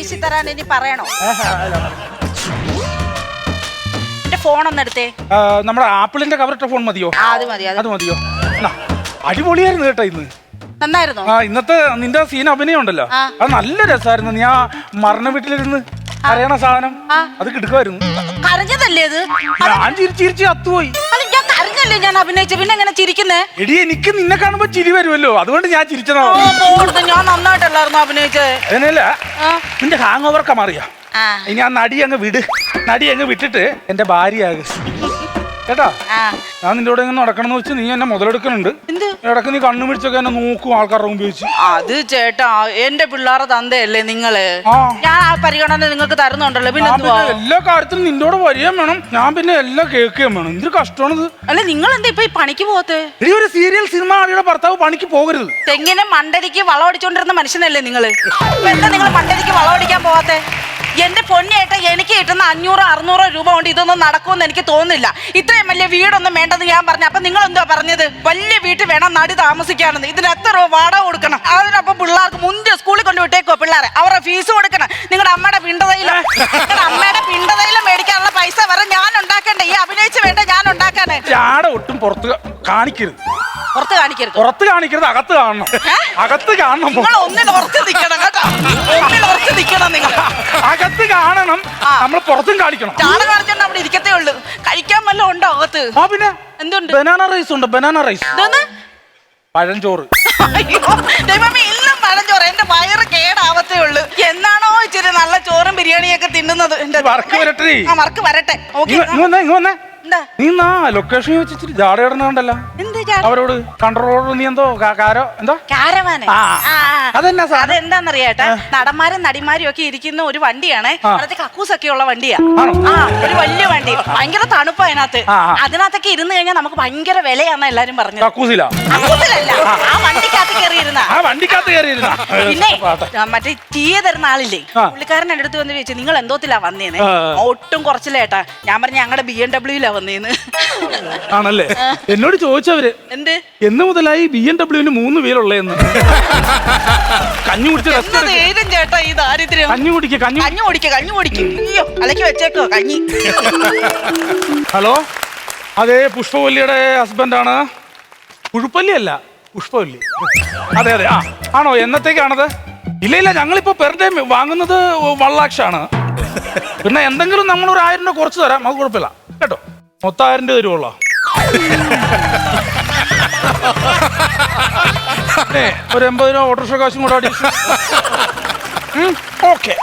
വീശി തരാൻ ഇനി പറയണോ? എന്റെ ഫോണൊന്ന് എടുത്തേ. നമ്മുടെ ആപ്പിളിന്റെ കവറിട്ട ഫോൺ മതിയോ? അത് മതി. അത് മതിയോ? അടിപൊളിയായിരുന്നു കേട്ടോ ഇന്ന്. നന്നായിരുന്നു. ഇന്നത്തെ നിന്റെ സീൻ അഭിനയം ഉണ്ടല്ലോ, അത് നല്ല രസമായിരുന്നു. നീ ആ മരണ വീട്ടിലിരുന്ന് അറിയണ സാധനം അത് കിടക്കുമായിരുന്നു. കരഞ്ഞതല്ലേ അത്? ഞാൻ ചിരിച്ച് അത്തുപോയി. ഞാൻ കരഞ്ഞല്ലേ ഞാൻ അഭിനയിച്ച, പിന്നെ എങ്ങനെ ചിരിക്കുന്നേ? എടി എനിക്ക് നിന്നെ കാണുമ്പോ ചിരി വരുമല്ലോ, അതുകൊണ്ട് ഞാൻ ചിരിച്ചതാ. ഞാൻ നന്നായിട്ടല്ലായിരുന്നു അഭിനയിച്ചത്. അതിനല്ല നിന്റെ ഹാങ് ഓവറൊക്കെ മാറിയാ. ഇനി ആ നടി അങ്ങ് വിട്ടിട്ട് എന്റെ ഭാര്യയാകും കേട്ടാ. ഞാൻ നിന്റെ കൂടെ ഇങ്ങനെ നടക്കണം എന്ന് വെച്ച് നീ എന്നെ മുതലെടുക്കുന്നുണ്ട്. ഇടക്ക് നീ കണ്ണു പിടിച്ചൊക്കെ എന്നെ നോക്കും ആൾക്കാരുടെ മുമ്പ് വെച്ച്. അത് ചേട്ടാ എന്റെ പിള്ളേരെ തന്തയല്ലേ നിങ്ങള്. ഞാൻ ആ പരിഗണന നിങ്ങൾക്ക് തരുന്നുണ്ടല്ലോ. പിന്നെ എല്ലാ കാര്യത്തിലും നിന്നോട് വരികയും വേണം, ഞാൻ പിന്നെ എല്ലാം കേൾക്കുകയും വേണം. എന്തൊരു കഷ്ടമാണിത്. അല്ല നിങ്ങൾ എന്താ ഇപ്പൊ ഈ പണിക്ക് പോകത്തെ? ഇനി ഒരു സീരിയൽ സിനിമ ആളുടെ ഭർത്താവ് പണിക്ക് പോകരുത്. തെങ്ങിനെ മണ്ടരിക്ക് വളമടിച്ചോണ്ടിരുന്ന മനുഷ്യനല്ലേ നിങ്ങള്. എന്താ നിങ്ങൾ മണ്ടരിക്ക് വളമടിക്കാൻ പോവാത്തെ? എന്റെ പൊന്നേട്ട എനിക്ക് കിട്ടുന്ന 500-600 രൂപ കൊണ്ട് ഇതൊന്നും നടക്കുമെന്ന് എനിക്ക് തോന്നുന്നില്ല. ഇത്രയും വലിയ വീടൊന്നും വേണ്ടെന്ന് ഞാൻ പറഞ്ഞു. അപ്പൊ നിങ്ങൾ എന്തോ പറഞ്ഞത്? വലിയ വീട്ടിൽ വേണം നടി താമസിക്കാണെന്ന്. ഇതിന് എത്ര രൂപ വാടക കൊടുക്കണം? അതിനൊപ്പം പിള്ളേർക്ക് മുന്തിയ സ്കൂളിൽ കൊണ്ട് വിട്ടേക്കോ പിള്ളേരെ. അവരുടെ ഫീസ് കൊടുക്കണം. നിങ്ങളുടെ അമ്മയുടെ പിണ്ടതയിലും മേടിക്കാനുള്ള പൈസ വരെ ഞാൻ ഉണ്ടാക്കണ്ടേ? ഈ അഭിനയിച്ച് വേണ്ട ഞാൻ ഉണ്ടാക്കാനേ. ഒട്ടും പുറത്ത് കാണിക്കരുത്. പുറത്ത് കാണിക്കരുത്, അകത്ത് കാണണം. നിങ്ങൾ ഒന്നിൽ ഉറച്ച് നിൽക്കണം കേട്ടോ. ഉറച്ച് നിൽക്കണം നിങ്ങൾ. അകത്ത് കാണണം, നമ്മൾ പുറത്തും കാണിക്കണം. ചാണകം കാണിച്ചാൽ അവിടെ ഇരിക്കത്തേ ഉള്ളു. കഴിക്കാൻ വല്ലതും ഉണ്ടോ അകത്ത്? പിന്നെ എന്തുണ്ട്? ബനാന റൈസ് ഉണ്ട്. ബനാന റൈസ്, പഴഞ്ചോറ്. ദൈവമേ എല്ലാം പഴഞ്ചോറ്. എന്റെ വയറ് കേടാവത്തേ ഉള്ളു. എന്നാണോ ഇച്ചിരി നല്ല ചോറും ബിരിയാണിയൊക്കെ തിന്നുന്നത്. വർക്ക് വരട്ടെ. വർക്ക് വരട്ടെ. നീ ലൊക്കേഷൻ വെച്ചിട്ട് ജാടയിടണുണ്ടല്ലോ അവരോട്. കൺട്രോളർ നീ എന്തോ അതെന്താന്നറിയാട്ടാ, നടന്മാരും നടിമാരും ഒക്കെ ഇരിക്കുന്ന ഒരു വണ്ടിയാണ്. അവിടത്തെ കക്കൂസൊക്കെ ഉള്ള വണ്ടിയാ. ഒരു വലിയ വണ്ടി, ഭയങ്കര തണുപ്പാ അതിനകത്ത്. അതിനകത്തൊക്കെ ഇരുന്ന് കഴിഞ്ഞാൽ നമുക്ക് ഭയങ്കര വിലയാന്ന് എല്ലാരും പറഞ്ഞു. കക്കൂസിലല്ല, ആ വണ്ടിക്കകത്ത് കയറിയിരുന്ന. പിന്നെ മറ്റേ ടീ തരുന്ന ആളില്ലേ, പുള്ളിക്കാരൻ എന്റെ അടുത്ത് വന്ന് ചോദിച്ചു നിങ്ങൾ എന്തോത്തിലാ വന്നേന്ന്. ഒട്ടും കുറച്ചില്ലേട്ടാ. ഞാൻ പറഞ്ഞ ഞങ്ങളുടെ BMW വന്നേന്ന്. ആണല്ലേ? എന്നോട് ചോദിച്ചവര് എന്ത് എന്ന് മുതലായി BMW 3 വീലുള്ളതെന്ന്. കഞ്ഞി കുടിച്ച് ചേട്ടാ ഈ ദാരിദ്ര്യം. കഞ്ഞി കുടിക്ക്. അയ്യോ അലക്കി വെച്ചേക്കോ കഞ്ഞി. ഹലോ, അതെ പുഷ്പവല്ലിയുടെ ഹസ്ബൻഡാണ്. പുഴുപ്പല്ലി അല്ല, പുഷ്പവല്ലി. അതെ. ആണോ? എന്നത്തേക്കാണത്? ഇല്ല, ഞങ്ങളിപ്പോ പെർ ഡേ വാങ്ങുന്നത് 1 ലക്ഷമാണ്. പിന്നെ എന്തെങ്കിലും നമ്മളൊരു 1000 രൂപ കുറച്ച് തരാം, അത് കുഴപ്പമില്ല കേട്ടോ. മൊത്തം 1000 രൂപ തരുവുള്ളൂ. ഒരു 80 രൂപ ഓട്ടോറിക്ഷ കാശും കൂടെ അടി. ഓക്കെ.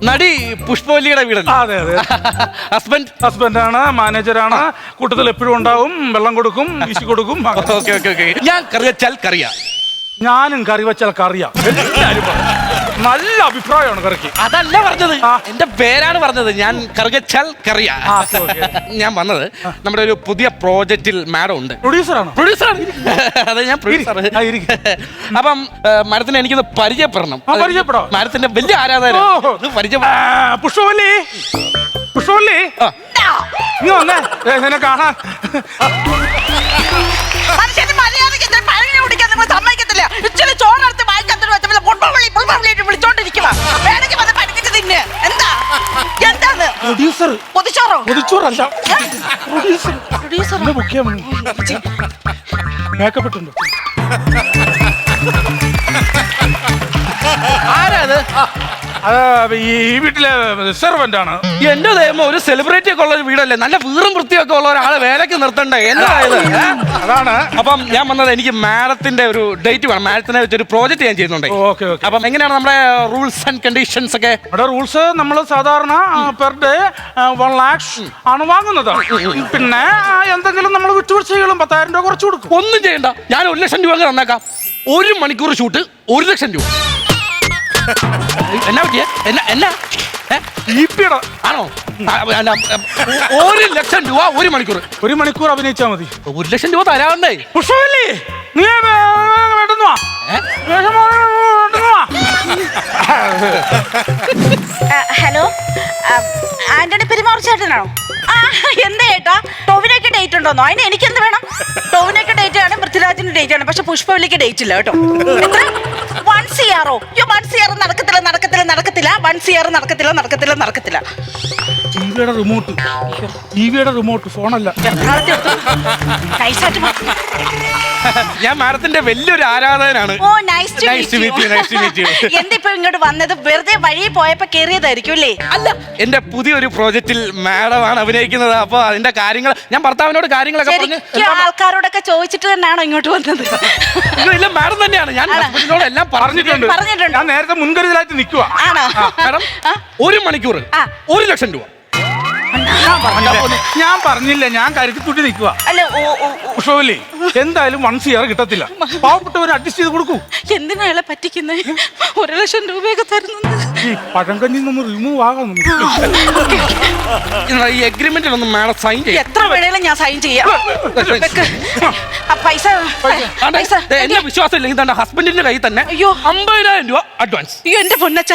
നടി പുഷ്പവല്ലിയുടെ വീടല്ലേ? അതെ. ഹസ്ബൻഡാണ്, മാനേജറാണ്. കൂട്ടത്തിൽ എപ്പോഴും ഉണ്ടാവും, വെള്ളം കൊടുക്കും, വീശി കൊടുക്കും. ഞാൻ കറി വെച്ചാൽ കറിയാ. ഞാനും കറി വെച്ചാൽ കറിയാ. എല്ലാരും നല്ല അഭിപ്രായമാണ് കറിക്ക്. അതല്ല പറഞ്ഞത്, എന്റെ പേരാണ് പറഞ്ഞത്. ഞാൻ കറി വെച്ചാൽ കറിയാ. ഞാൻ വന്നത് നമ്മുടെ ഒരു പുതിയ പ്രോജക്റ്റിൽ മാഡം ഉണ്ട്. പ്രൊഡ്യൂസറാണ്. അതെ, ഞാൻ പ്രൊഡ്യൂസർ. അപ്പം മാഡത്തിനെ എനിക്കൊന്ന് പരിചയപ്പെടണം. മാഡത്തിന്റെ വലിയ ആരാധന. പുഷ്പവല്ലി നീ വന്നേ, എന്നെ കാണാൻ. സമ്മതിക്കത്തില്ല. ഇച്ചിരി ചോറെടുത്ത് വായിക്കത്തിട്ട് വിളിച്ചോണ്ടിരിക്കുക. വേണമെങ്കിൽ വന്ന് പഠിപ്പിച്ച് തിന്നെ. എന്താണ് പൊതിച്ചോറല്ല, മേക്കപ്പ് ഇട്ടുണ്ടോ? ആരാത്? ഈ വീട്ടിലെ സെർവന്റ് ആണ്. എന്റെ ദൈവം, ഒരു സെലിബ്രിറ്റി ഒക്കെ ഉള്ള ഒരു വീടല്ലേ? നല്ല വീറും വൃത്തിയൊക്കെ ഉള്ള ഒരാളെ വേലക്ക് നിർത്തണ്ടേ? എന്തായത്? അതാണ്. അപ്പം ഞാൻ വന്നത്, എനിക്ക് മാഡത്തിന്റെ ഒരു ഡേറ്റ് വേണം. മാഡത്തിനെ വെച്ചൊരു പ്രോജക്റ്റ് ഞാൻ ചെയ്യുന്നുണ്ട്. അപ്പം എങ്ങനെയാണ് നമ്മുടെ റൂൾസ് ആൻഡ് കണ്ടീഷൻസ് ഒക്കെ? റൂൾസ് നമ്മൾ സാധാരണ പെർ ഡേ 1 ലക്ഷം ആണ് വാങ്ങുന്നത്. പിന്നെ എന്തെങ്കിലും നമ്മൾ വിട്ടുവീഴ്ചകളും 10,000 രൂപ കുറച്ച് കൊടുക്കും. ഒന്നും ചെയ്യണ്ട, ഞാൻ 1 ലക്ഷം രൂപ തന്നേക്കാം. 1 മണിക്കൂർ ഷൂട്ട് 1 ലക്ഷം രൂപ. എന്നാ പറ്റിയ? ആണോ? 1 ലക്ഷം രൂപ 1 മണിക്കൂർ. 1 മണിക്കൂർ അഭിനയിച്ചാൽ മതി. 1 ലക്ഷം രൂപ തരാവുന്നേ. പുഷ്പവല്ലി നീ വേണ്ടെന്ന് വാ. ഹലോ, ആന്റണി പെരുമാർ ചേട്ടനാണോ? എന്താ ചേട്ടാ, ടോവിനൊക്കെ ഡേറ്റ് ഉണ്ടോന്നോ? അതിന് എനിക്കെന്ത് ടോവിനൊക്കെ ഡേറ്റ് ആണ്, പൃഥ്വിരാജിന്റെ ഡേറ്റ് ആണ്, പക്ഷെ പുഷ്പവല്ലിക്ക് ഡേറ്റ് ഇല്ല കേട്ടോ. എത്ര? 1 CR അയ്യോ 1 CR നടക്കത്തില്ല. 1 CR നടക്കത്തില്ല. ടിവിയുടെ റിമോട്ട് ഫോണല്ല. നൈസായിട്ട് ഞാൻ മാഡത്തിന്റെ വലിയൊരു ആരാധകനാണ്. ഓ നൈസ് ടു മീറ്റ് യു. എന്തിപ്പോ ഇങ്ങോട്ട് വന്നത്? വെറുതെ വഴി പോയപ്പോ കേറിയതായിരിക്കും അല്ലേ? അല്ല, എന്റെ പുതിയൊരു പ്രോജക്റ്റിൽ മാഡമാണ് അഭിനയിക്കുന്നത്. അപ്പൊ അതിന്റെ കാര്യങ്ങൾ ഞാൻ ഭർത്താവിനോട് കാര്യങ്ങളൊക്കെ പറഞ്ഞു. ആൾക്കാരോടൊക്കെ ചോദിച്ചിട്ട് തന്നെയാണോ ഇങ്ങോട്ട് വന്നത്? ഇല്ല, മാഡം തന്നെയാണ്. ഞാൻ ഹസ്ബൻഡിനോട് എല്ലാം പറഞ്ഞിട്ടുണ്ട്. ഞാൻ നേരത്തെ മുൻകരുതലായിട്ട് നിൽക്കുക. ആണോ? മാഡം 1 മണിക്കൂർ 1 ലക്ഷം രൂപ. ഞാൻ പറഞ്ഞില്ല, ഞാൻ കരുതിക്കുട്ടി നിൽക്കുക. പുഷ്പവല്ലി എന്തായാലും 1 CR കിട്ടത്തില്ല. പാവപ്പെട്ടവർ അഡ്ജസ്റ്റ് ചെയ്ത് കൊടുക്കൂ. എന്തിനാ അയാളെ പറ്റിക്കുന്നേ? 1 ലക്ഷം രൂപയൊക്കെ തരുന്നുണ്ട്. ഈ പഴങ്കഞ്ഞിൽ നിന്ന് റിമൂവ് ആകാം. ഈ എഗ്രിമെന്റിലൊന്നും മാഡം സൈൻ ചെയ്യാം. എത്ര വേണേലും ഞാൻ സൈൻ ചെയ്യാം. പൈസ എന്നെ വിശ്വാസം ഇല്ലെങ്കിൽ തന്റെ ഹസ്ബൻഡിന്റെ കയ്യിൽ തന്നെ 50,000 രൂപ അഡ്വാൻസ്. അയ്യോ എന്റെ പൊന്നച്ച,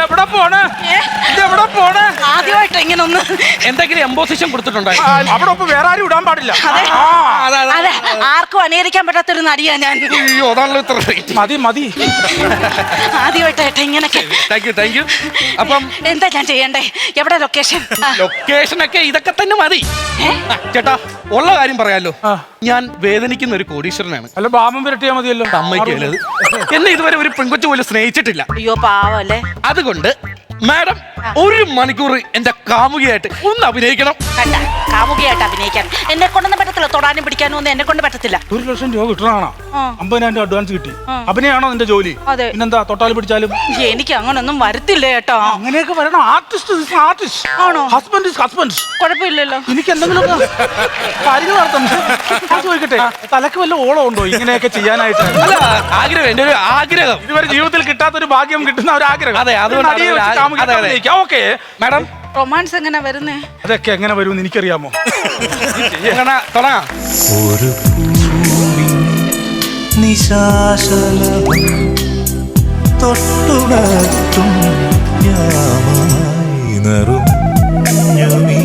എവിടെ പോണേ? ആദ്യമായിട്ട് ഇങ്ങനെ ഒന്ന് എന്തെങ്കിലും എംബോസിഷൻ കൊടുത്തിട്ടുണ്ടോ? അവിടെ വേറെ ആരും ഇടാൻ പാടില്ല. അതെ, ആർക്കും അനുകരിക്കാൻ പറ്റാത്തൊരു നടിയാ ഞാൻ. മതി. ആദ്യമായിട്ടേട്ടാ ഇങ്ങനൊക്കെ. Thank you. അപ്പം എന്താ ഞാൻ ചെയ്യണ്ടേ? എവിടെ ലൊക്കേഷൻ? ലൊക്കേഷനൊക്കെ ഇതൊക്കെ തന്നെ മതി. ചേട്ടാ, ഉള്ള കാര്യം പറയാലോ, ഞാൻ വേദനിക്കുന്ന ഒരു കോടീശ്വരനാണ്. അല്ല, ബാമം വരട്ടിയാ മതിയല്ലോ. അമ്മയ്ക്കല്ലത് എന്നെ ഇതുവരെ ഒരു പെൺകൊച്ചു പോലും സ്നേഹിച്ചിട്ടില്ല. അയ്യോ പാവല്ലേ. അതുകൊണ്ട് മാഡം 1 മണിക്കൂർ എന്റെ കാമുകിയായിട്ട് ഒന്ന് അഭിനയിക്കണം. കണ്ട, കാമുകിയായിട്ട് അഭിനയിക്കാൻ എന്നെ കൊണ്ടൊന്നും പറ്റത്തില്ല. തൊടാനും പിടിക്കാനും ഒന്നും എന്നെ കൊണ്ട് പറ്റത്തില്ല. 1 ലക്ഷം രൂപ കിട്ടണോ? 50,000 അഡ്വാൻസ് കിട്ടി. അഭിനയാണോ നിന്റെ ജോലി? അതെ. പിന്നെന്താ തൊട്ടാലും പിടിച്ചാലും? എനിക്ക് അങ്ങനൊന്നും വരത്തില്ല കേട്ടോ. അങ്ങനെയൊക്കെ വരണം. ആർട്ടിസ്റ്റ് ആണോ? ഹസ്ബൻഡ് കുഴപ്പമില്ലല്ലോ. എനിക്ക് എന്തെങ്കിലും കാര്യങ്ങൾ നടത്തണം. ചോദിക്കട്ടെ, തലക്ക് വല്ല ഓളം ഉണ്ടോ ഇങ്ങനെയൊക്കെ ചെയ്യാനായിട്ട്? അല്ല, ആഗ്രഹം, എന്റെ ഒരു ആഗ്രഹം. ഇതുവരെ ജീവിതത്തിൽ കിട്ടാത്തൊരു ഭാഗ്യം കിട്ടുന്ന ഒരു ആഗ്രഹം. അതെ, അതുകൊണ്ട് ഓക്കെ മാഡം. റൊമാൻസ് എങ്ങനെ വരുന്നേ? അതൊക്കെ എങ്ങനെ വരുമെന്ന് എനിക്കറിയാമോ? തുടങ്ങാം. ഒരു നിശാശലഭം തൊട്ടുണർത്തും യാമമായി നറുഞ്ഞുമി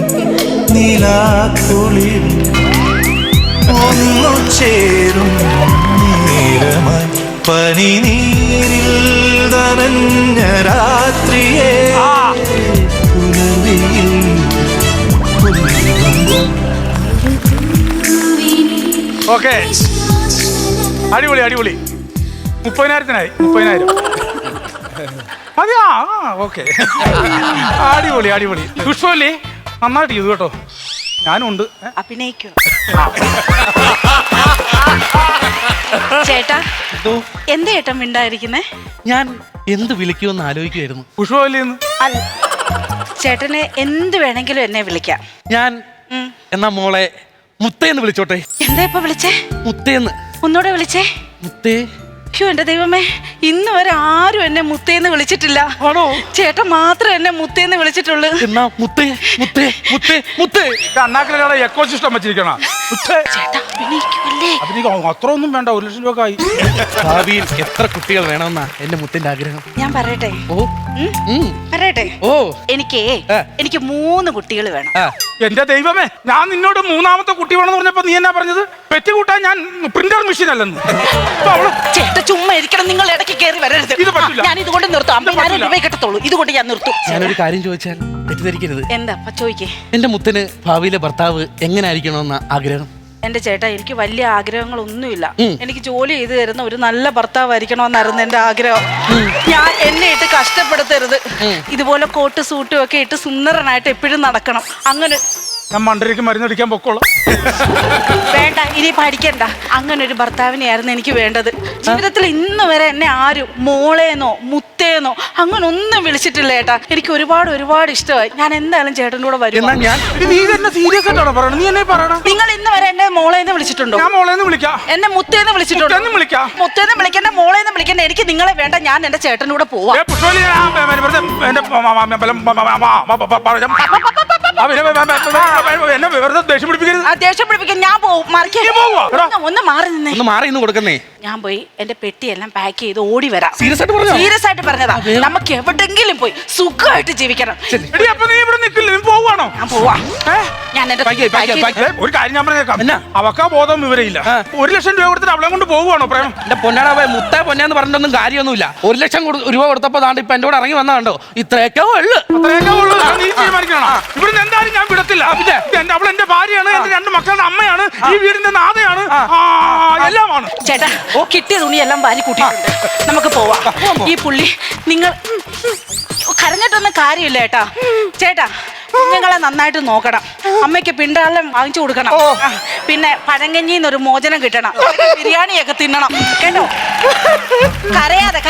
നിലാക്കുളിൽ ഒന്നു ചേരും നേരമായി പനിനീരിൽ നനഞ്ഞ രാത്രിയെ പുലരിയിൽ ഓക്കെ, അടിപൊളി. 30,000-നായി. 30,000 അതെയാ? ഓക്കെ, അടിപൊളി. പുഷ്പവല്ലി നന്നായിട്ട് ചെയ്തു കേട്ടോ. ഞാനും ഉണ്ട്. അഭിനയിക്കും ചേട്ടാ. എന്താ ചേട്ടാ മിണ്ടായിരിക്കുന്നേ? ഞാൻ എന്ത് വിളിക്കുമെന്ന് ആലോചിക്കുമായിരുന്നു. പുഷ്പവല്ലി അല്ല, ചേട്ടന് എന്ത് വേണമെങ്കിലും എന്നെ വിളിക്കാം. ഞാൻ എന്നാ മോളെ മുത്തേന്ന് വിളിച്ചോട്ടെ. എന്താ ഇപ്പൊ വിളിച്ചേ? മുത്തേന്ന്. ഒന്നൂടെ വിളിച്ചേ. മുത്തേ. എന്റെ ദൈവമേ, ഇന്ന് വരെ ആരും എന്നെ മുത്തേന്ന് വിളിച്ചിട്ടില്ല. ആണോ? ചേട്ടൻ മാത്രം എന്നെ മുത്തേന്ന് വിളിച്ചിട്ടുള്ളൂ. എന്നാ മുത്തേ. അണ്ണാക്കിലെ എക്കോ സിസ്റ്റം വെച്ചിരിക്കണ. ചേട്ടാ അഭിനയിക്കുമല്ലേ? അത്ര ഒന്നും വേണ്ട. 1 ലക്ഷം രൂപ ആയി. ഭാവിയിൽ എത്ര കുട്ടികൾ വേണമെന്നാ എന്റെ മുത്തിന്റെ ആഗ്രഹം. ഞാൻ പറയട്ടെ? പറയട്ടെ? എനിക്ക് 3 കുട്ടികൾ വേണം. എന്റെ ദൈവമേ, ഞാൻ നിന്നോട് 3ാമത്തെ കുട്ടി വേണമെന്ന് പറഞ്ഞപ്പോ നീ എന്നാ പറഞ്ഞത്? പെറ്റി കൂട്ടാൻ ഞാൻ പ്രിന്റർ മെഷീൻ അല്ലെന്ന്. ചേട്ടാ ചുമ്മാ ഇരിക്കണം. നിങ്ങൾ ഇടയ്ക്ക് കയറി വരരുത്. ഞാൻ ഇതുകൊണ്ട് നിർത്തും. 50,000 രൂപ കിട്ടത്തുള്ളൂ. ഇതുകൊണ്ട് ഞാൻ നിർത്തും. ഞാനൊരു കാര്യം ചോദിച്ചാൽ തെറ്റിദ്ധരിക്കരുത്. എന്താ ചോദിക്കേ? എന്റെ മുത്തിന് ഭാവിയിലെ ഭർത്താവ് എങ്ങനെ ആയിരിക്കണമെന്ന ആഗ്രഹം? എന്റെ ചേട്ടാ, എനിക്ക് വലിയ ആഗ്രഹങ്ങളൊന്നുമില്ല. എനിക്ക് ജോലി ചെയ്തു തരുന്ന ഒരു നല്ല ഭർത്താവായിരിക്കണമെന്നായിരുന്നു എന്റെ ആഗ്രഹം. ഞാൻ എന്നെ ഇട്ട് കഷ്ടപ്പെടുത്തരുത്. ഇതുപോലെ കോട്ട് സൂട്ടും ഒക്കെ ഇട്ട് സുന്ദരനായിട്ട് എപ്പോഴും നടക്കണം. അങ്ങനെ ഞാൻ മണ്ടരയ്ക്ക് മരുന്നടിക്കാൻ പൊക്കോളാം. വേണ്ട, ഇനി പഠിക്കണ്ട. അങ്ങനെ ഒരു ഭർത്താവിനെയായിരുന്നു എനിക്ക് വേണ്ടത്. ജീവിതത്തിൽ ഇന്ന് വരെ എന്നെ ആരും മോളേന്നോ മുത്തേന്നോ അങ്ങനെ ഒന്നും വിളിച്ചിട്ടില്ല ചേട്ടാ. എനിക്ക് ഒരുപാട് ഇഷ്ടമായി. ഞാൻ എന്തായാലും ചേട്ടൻ്റെ കൂടെ വരും. നീ തന്നെ സീരിയസ് ആയിട്ടാണോ പറയണത്? നീ എന്നെ പറയണം. നിങ്ങൾ ഇന്ന് വരെ എന്നെ മോളേന്ന് വിളിച്ചിട്ടുണ്ടോ? ഞാൻ മോളേന്ന് വിളിക്കാം. എന്നെ മുത്തേന്ന് വിളിച്ചിട്ടുണ്ടോ? മുത്തേന്ന് വിളിക്കണ്ട, മോളേന്ന് വിളിക്കണ്ട. എനിക്ക് നിങ്ങളെ വേണ്ട. ഞാൻ എന്റെ ചേട്ടൻ്റെ കൂടെ പോവാം. ദേഷ്യം പിടിപ്പിക്കാൻ ഞാൻ പോവും. ഒന്ന് മാറി നിന്നേ. ഒന്ന് മാറി ഇന്ന് കൊടുക്കുന്നേ. ഞാൻ പോയി എന്റെ പെട്ടിയെല്ലാം പാക്ക് ചെയ്ത് ഓടി വരാം. സീരിയസ് ആയിട്ട് പറഞ്ഞോ? സീരിയസ് ആയിട്ട് പറഞ്ഞതാ. നമുക്ക് എവിടെങ്കിലും പോയി സുഖമായിട്ട് ജീവിക്കണം. എടി, അപ്പൊ നീ ഇവിടെ നിൽക്കില്ല, നീ പോവാണോ? ഞാൻ പോവാ. ഞാൻ എന്റെ ഒരു കാര്യം ഞാൻ പറഞ്ഞേക്കാം, അവക്കാ ബോധം വിവരമില്ല. 1 ലക്ഷം രൂപ കൊടുത്തിട്ട് അവളെ കൊണ്ട് പോവുകയാണോ പ്രേമം? എന്റെ പൊന്നാടാ മുത്തേ പൊന്നാന്ന് പറഞ്ഞിട്ടൊന്നും കാര്യമൊന്നുമില്ല. 1 ലക്ഷം രൂപ കൊടുത്തപ്പോ താണ്ട് ഇപ്പൊ എന്റെ കൂടെ ഇറങ്ങി വന്നാണ്ടോ? ഇത്രയൊക്കെ ഉള്ളു. അത്രയൊക്കെ ഉള്ളു. നീ തീരുമാനിക്കണം. ഇവിടുന്ന് എന്തായാലും ഞാൻ വിടത്തില്ല. അവൾ എന്റെ ഭാര്യയാണ്, എന്റെ 2 മക്കളുടെ അമ്മയാണ്, ഈ വീടിന്റെ നാഥയാണ്, എല്ലാമാണ്. ചേട്ടാ, കിട്ടിയ തുണിയെല്ലാം വാരി കൂട്ടിയിട്ടുണ്ട്. നമുക്ക് പോവാം. ഈ പുള്ളി നിങ്ങൾ കരഞ്ഞിട്ടൊന്നും കാര്യമില്ല ചേട്ടാ. ചേട്ടാ, കുഞ്ഞുങ്ങളെ നന്നായിട്ട് നോക്കണം. അമ്മയ്ക്ക് പിണ്ടാളം വാങ്ങിച്ചു കൊടുക്കണം. പിന്നെ പഴങ്കഞ്ഞിന്നൊരു മോചനം കിട്ടണം. ബിരിയാണിയൊക്കെ തിന്നണം കേട്ടോ. കരയാതെ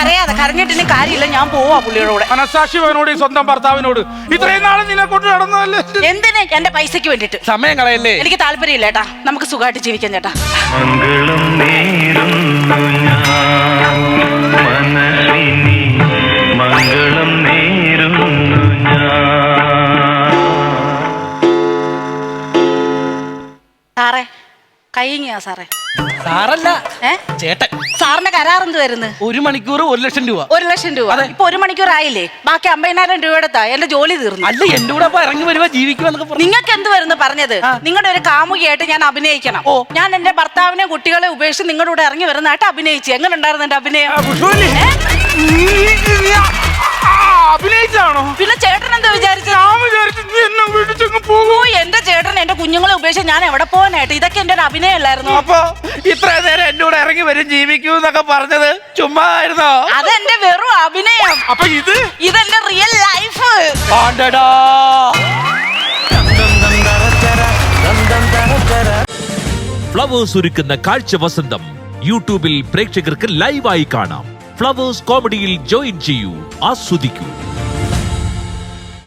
കരഞ്ഞിട്ടിന് കാര്യമില്ല. ഞാൻ പോവാ പുള്ളിയുടെ കൂടെ. മനസാക്ഷിയോട്, സ്വന്തം ഭർത്താവിനോട് ഇത്രയും നാളെ നിന്നെ കൊണ്ട് നടന്നതല്ലേ? എന്തിന്? എന്റെ പൈസക്ക് വേണ്ടിട്ട്. സമയം കളയല്ലേ? എനിക്ക് താല്പര്യമില്ല ചേട്ടാ. നമുക്ക് സുഖമായിട്ട് ജീവിക്കാം ചേട്ടാ. മംഗളം നേരുന്നു ഞാൻ മനസ്സിനി, മംഗളം നേരുന്നു ഞാൻ. സാറേ, കൈങ്ങിയാ സാറേ. സാറല്ല, ചേട്ടൻ. സാറിന്റെ കരാറെന്ത് വരുന്നത്? 1 മണിക്കൂർ 1 ലക്ഷം രൂപ. 1 ലക്ഷം രൂപ. ഇപ്പൊ 1 മണിക്കൂർ ആയില്ലേ? ബാക്കി 50,000 രൂപ എടുത്താ എന്റെ ജോലി തീർന്നു. അല്ല, എന്റെ കൂടെ അപ്പൊ ഇറങ്ങി വരുമ്പോ ജീവിക്കുമെന്നൊക്കെ പറഞ്ഞു. നിങ്ങൾക്ക് എന്ത് വരുന്നു പറഞ്ഞത്? നിങ്ങളുടെ ഒരു കാമുകിയായിട്ട് ഞാൻ അഭിനയിക്കണം. ഞാൻ എന്റെ ഭർത്താവിനെ കുട്ടികളെ ഉപേക്ഷിച്ച് നിങ്ങളുടെ കൂടെ ഇറങ്ങി വരുന്നതായിട്ട് അഭിനയിച്ചു. എങ്ങനെ ഉണ്ടായിരുന്നു എന്റെ അഭിനയം? അഭിനയിച്ചാണോ? പിന്നെ ചേട്ടൻ എന്താ വിചാരിച്ചത്? എന്റെ ചേട്ടൻ എന്റെ കുഞ്ഞുങ്ങളെ ഉപേക്ഷിച്ച് ഞാൻ എവിടെ പോകാനായിട്ട്? ഇതൊക്കെ എന്റെ ഒരു അഭിനയം അല്ലായിരുന്നു. അപ്പൊ ഇത്ര നേരം എന്റെ കൂടെ ഇറങ്ങി വരും ജീവിക്കൂ എന്നൊക്കെ പറഞ്ഞത് ചുമ്മാ ആയിരുന്നോ? അതെന്റെ വെറും അഭിനയം. അപ്പൊ ഇതെന്റെ റിയൽ ലൈഫ്. ഫ്ലവേഴ്സ് ഒരുക്കുന്ന കാഴ്ച വസന്തം യൂട്യൂബിൽ പ്രേക്ഷകർക്ക് ലൈവായി കാണാം. ഫ്ലവേഴ്സ് കോമഡിയിൽ ജോയിൻ ചെയ്യൂ, ആസ്വദിക്കൂ.